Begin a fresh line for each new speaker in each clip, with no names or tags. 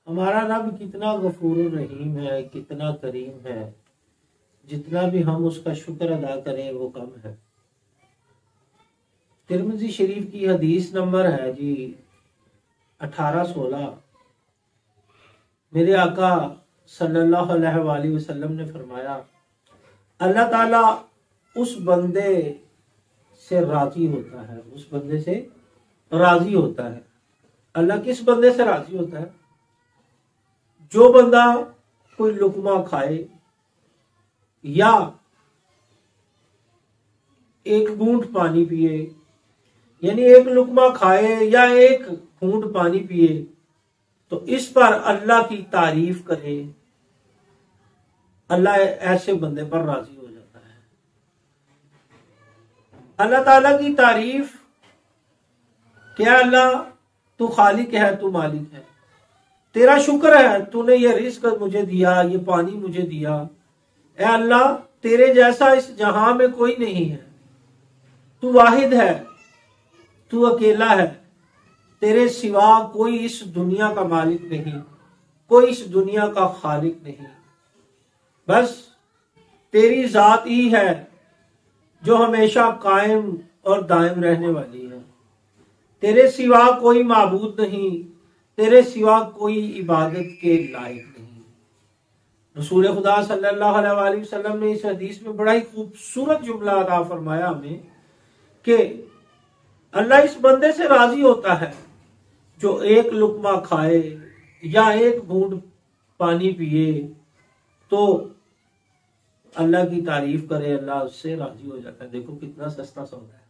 हमारा रब कितना गफूर रहीम है, कितना करीम है, जितना भी हम उसका शुक्र अदा करें वो कम है। तिरमिज़ी शरीफ की हदीस नंबर है जी 1816। मेरे आका सल्लल्लाहु अलैहि वसल्लम ने फरमाया, अल्लाह ताला उस बंदे से राजी होता है, उस बंदे से राजी होता है। अल्लाह किस बंदे से राजी होता है? जो बंदा कोई लुकमा खाए या एक घूंट पानी पिए, यानी एक लुकमा खाए या एक घूंट पानी पिए, तो इस पर अल्लाह की तारीफ करे, अल्लाह ऐसे बंदे पर राजी हो जाता है। अल्लाह ताला की तारीफ क्या? अल्लाह तू खालिक है, तू मालिक है, तेरा शुक्र है तूने ये रिस्क मुझे दिया, ये पानी मुझे दिया। ए अल्लाह, तेरे जैसा इस जहां में कोई नहीं है, तू वाहिद है, तू अकेला है, तेरे सिवा कोई इस दुनिया का मालिक नहीं, कोई इस दुनिया का खालिक नहीं, बस तेरी जात ही है जो हमेशा कायम और दायम रहने वाली है। तेरे सिवा कोई माबूद नहीं, तेरे सिवा कोई इबादत के लायक नहीं। रसूल खुदा सल्लल्लाहु अलैहि वसल्लम ने इस हदीस में बड़ा ही खूबसूरत जुमला अदा फरमाया हमें कि अल्लाह इस बंदे से राजी होता है जो एक लुकमा खाए या एक बूंद पानी पिए तो अल्लाह की तारीफ करे, अल्लाह उससे राजी हो जाता है। देखो कितना सस्ता सौदा है।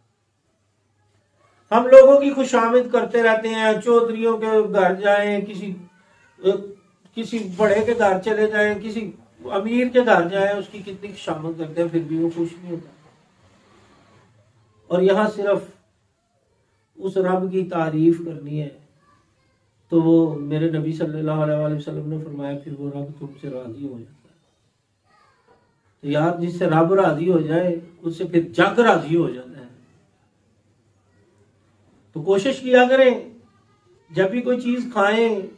हम लोगों की खुशामद करते रहते हैं, चौधरियों के घर जाएं, किसी बड़े के घर चले जाएं, किसी अमीर के घर जाएं, उसकी कितनी खुशामद करते हैं, फिर भी वो खुश नहीं होता। और यहां सिर्फ उस रब की तारीफ करनी है तो वो मेरे नबी सल्लल्लाहु अलैहि वसल्लम ने फरमाया फिर वो रब तुमसे राजी हो जाता है। तो यार, जिससे रब राजी हो जाए उससे फिर जग राजी हो जाता है। तो कोशिश किया करें, जब भी कोई चीज खाएं,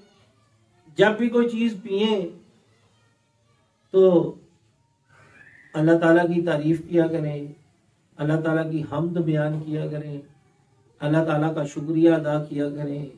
जब भी कोई चीज पिए, तो अल्लाह ताला की तारीफ किया करें, अल्लाह ताला की हम्द बयान किया करें, अल्लाह ताला का शुक्रिया अदा किया करें।